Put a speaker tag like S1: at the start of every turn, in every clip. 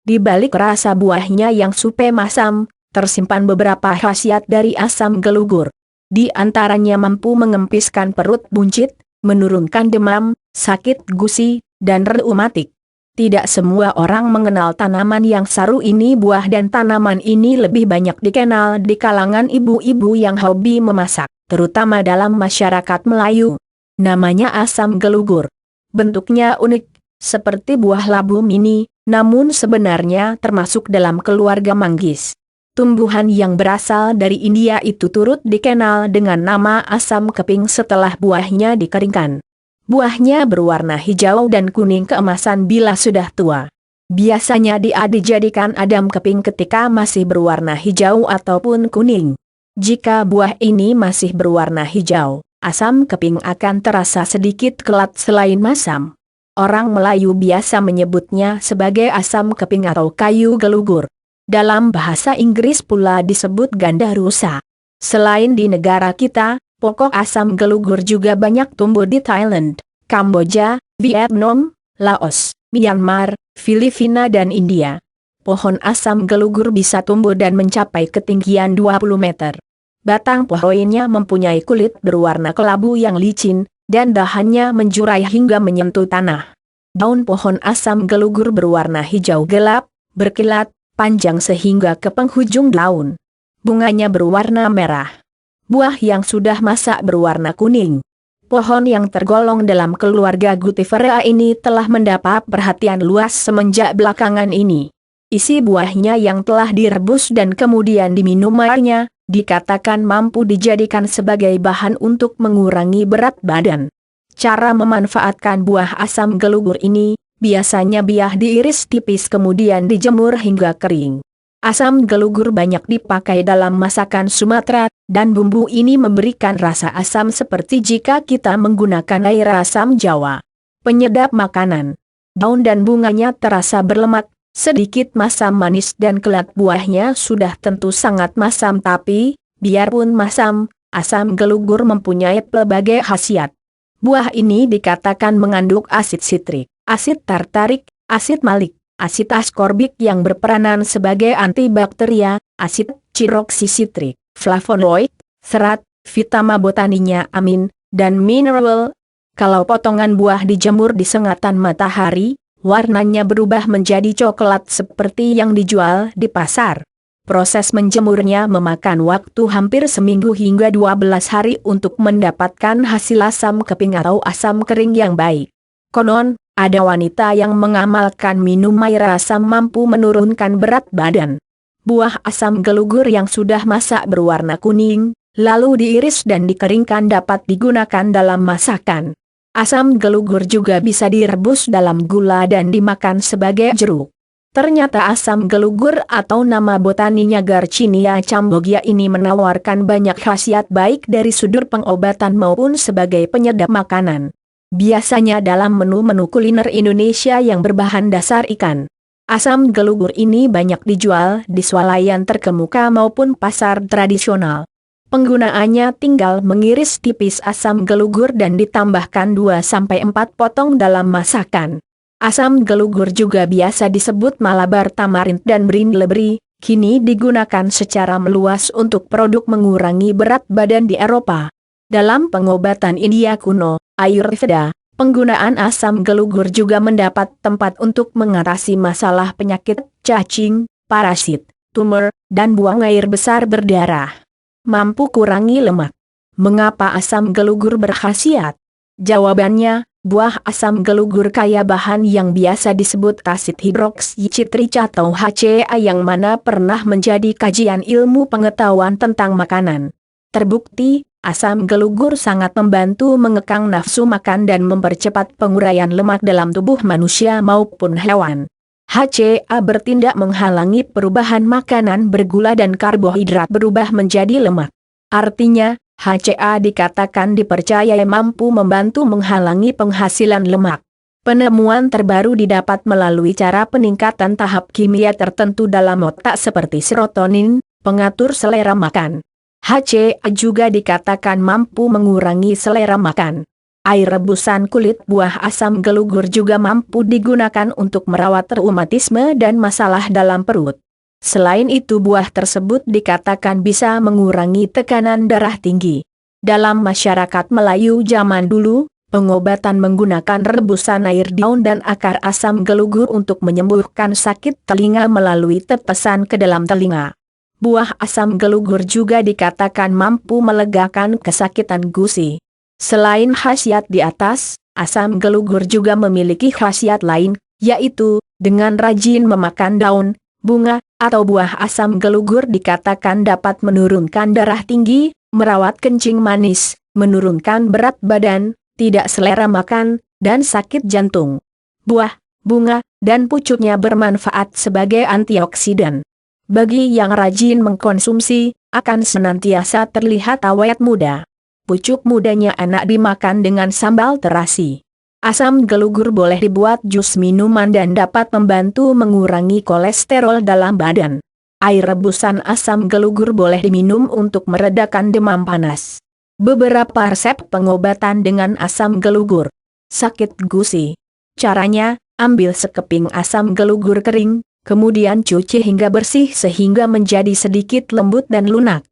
S1: Di balik rasa buahnya yang super masam, tersimpan beberapa khasiat dari asam gelugur. Di antaranya mampu mengempiskan perut buncit, menurunkan demam, sakit gusi, dan reumatik. Tidak semua orang mengenal tanaman yang saru ini. Buah dan tanaman ini lebih banyak dikenal di kalangan ibu-ibu yang hobi memasak, terutama dalam masyarakat Melayu. Namanya asam gelugur. Bentuknya unik, seperti buah labu mini, namun sebenarnya termasuk dalam keluarga manggis. Tumbuhan yang berasal dari India itu turut dikenal dengan nama asam keping setelah buahnya dikeringkan. Buahnya berwarna hijau dan kuning keemasan bila sudah tua. Biasanya dia dijadikan adam keping ketika masih berwarna hijau ataupun kuning. Jika buah ini masih berwarna hijau, asam keping akan terasa sedikit kelat selain masam. Orang Melayu biasa menyebutnya sebagai asam keping atau kayu gelugur. Dalam bahasa Inggris pula disebut ganda rusa. Selain di negara kita, pokok asam gelugur juga banyak tumbuh di Thailand, Kamboja, Vietnam, Laos, Myanmar, Filipina dan India. Pohon asam gelugur bisa tumbuh dan mencapai ketinggian 20 meter. Batang pohonnya mempunyai kulit berwarna kelabu yang licin, dan dahannya menjurai hingga menyentuh tanah. Daun pohon asam gelugur berwarna hijau gelap, berkilat, panjang sehingga ke penghujung daun. Bunganya berwarna merah. Buah yang sudah masak berwarna kuning. Pohon yang tergolong dalam keluarga Guttiferae ini telah mendapat perhatian luas semenjak belakangan ini. Isi buahnya yang telah direbus dan kemudian diminum airnya, dikatakan mampu dijadikan sebagai bahan untuk mengurangi berat badan. Cara memanfaatkan buah asam gelugur ini, biasanya buah diiris tipis kemudian dijemur hingga kering. Asam gelugur banyak dipakai dalam masakan Sumatera, dan bumbu ini memberikan rasa asam seperti jika kita menggunakan air asam Jawa. Penyedap makanan. Daun dan bunganya terasa berlemak, sedikit masam manis dan kelat. Buahnya sudah tentu sangat masam, tapi biarpun masam, asam gelugur mempunyai pelbagai khasiat. Buah ini dikatakan mengandung asid sitrik, asid tartarik, asid malik, asid askorbik yang berperanan sebagai antibakteria, asid ciroksisitrik, flavonoid, serat, vitamin botaninya amin, dan mineral. Kalau potongan buah dijemur di sengatan matahari, warnanya berubah menjadi coklat seperti yang dijual di pasar. Proses menjemurnya memakan waktu hampir seminggu hingga 12 hari untuk mendapatkan hasil asam keping atau asam kering yang baik. Konon, ada wanita yang mengamalkan minum air asam mampu menurunkan berat badan. Buah asam gelugur yang sudah masak berwarna kuning, lalu diiris dan dikeringkan dapat digunakan dalam masakan. Asam gelugur juga bisa direbus dalam gula dan dimakan sebagai jeruk. Ternyata asam gelugur atau nama botaninya Garcinia cambogia ini menawarkan banyak khasiat baik dari sudut pengobatan maupun sebagai penyedap makanan. Biasanya dalam menu-menu kuliner Indonesia yang berbahan dasar ikan. Asam gelugur ini banyak dijual di swalayan terkemuka maupun pasar tradisional. Penggunaannya tinggal mengiris tipis asam gelugur dan ditambahkan 2-4 potong dalam masakan. Asam gelugur juga biasa disebut Malabar tamarind dan brindleberry, kini digunakan secara meluas untuk produk mengurangi berat badan di Eropa. Dalam pengobatan India kuno, Ayurveda, penggunaan asam gelugur juga mendapat tempat untuk mengatasi masalah penyakit cacing, parasit, tumor, dan buang air besar berdarah. Mampu kurangi lemak. Mengapa asam gelugur berkhasiat? Jawabannya, buah asam gelugur kaya bahan yang biasa disebut asid hidroksicitrik atau HCA yang mana pernah menjadi kajian ilmu pengetahuan tentang makanan. Terbukti, asam gelugur sangat membantu mengekang nafsu makan dan mempercepat penguraian lemak dalam tubuh manusia maupun hewan. HCA bertindak menghalangi perubahan makanan bergula dan karbohidrat berubah menjadi lemak. Artinya, HCA dikatakan dipercaya mampu membantu menghalangi penghasilan lemak. Penemuan terbaru didapat melalui cara peningkatan tahap kimia tertentu dalam otak seperti serotonin, pengatur selera makan. HCA juga dikatakan mampu mengurangi selera makan. Air rebusan kulit buah asam gelugur juga mampu digunakan untuk merawat reumatisme dan masalah dalam perut. Selain itu buah tersebut dikatakan bisa mengurangi tekanan darah tinggi. Dalam masyarakat Melayu zaman dulu, pengobatan menggunakan rebusan air daun dan akar asam gelugur untuk menyembuhkan sakit telinga melalui tepesan ke dalam telinga. Buah asam gelugur juga dikatakan mampu melegakan kesakitan gusi. Selain khasiat di atas, asam gelugur juga memiliki khasiat lain, yaitu, dengan rajin memakan daun, bunga, atau buah asam gelugur dikatakan dapat menurunkan darah tinggi, merawat kencing manis, menurunkan berat badan, tidak selera makan, dan sakit jantung. Buah, bunga, dan pucuknya bermanfaat sebagai antioksidan. Bagi yang rajin mengkonsumsi, akan senantiasa terlihat awet muda. Pucuk mudanya enak dimakan dengan sambal terasi. Asam gelugur boleh dibuat jus minuman dan dapat membantu mengurangi kolesterol dalam badan. Air rebusan asam gelugur boleh diminum untuk meredakan demam panas. Beberapa resep pengobatan dengan asam gelugur. Sakit gusi. Caranya, ambil sekeping asam gelugur kering, kemudian cuci hingga bersih sehingga menjadi sedikit lembut dan lunak.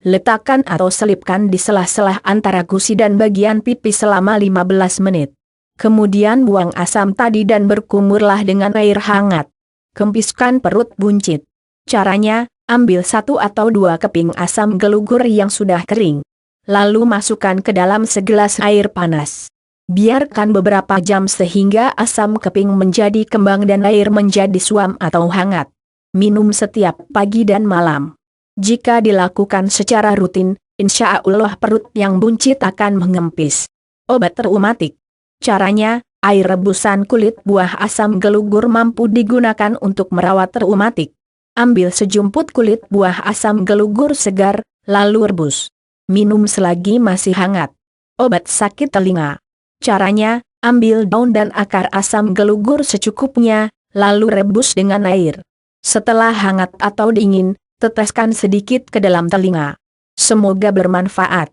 S1: Letakkan atau selipkan di sela-sela antara gusi dan bagian pipi selama 15 menit. Kemudian buang asam tadi dan berkumurlah dengan air hangat. Kempiskan perut buncit. Caranya, ambil 1 atau 2 keping asam gelugur yang sudah kering. Lalu masukkan ke dalam segelas air panas. Biarkan beberapa jam sehingga asam keping menjadi kembang dan air menjadi suam atau hangat. Minum setiap pagi dan malam. Jika dilakukan secara rutin, insya Allah perut yang buncit akan mengempis. Obat reumatik. Caranya, air rebusan kulit buah asam gelugur mampu digunakan untuk merawat reumatik. Ambil sejumput kulit buah asam gelugur segar, lalu rebus. Minum selagi masih hangat. Obat sakit telinga. Caranya, ambil daun dan akar asam gelugur secukupnya, lalu rebus dengan air. Setelah hangat atau dingin, teteskan sedikit ke dalam telinga. Semoga bermanfaat.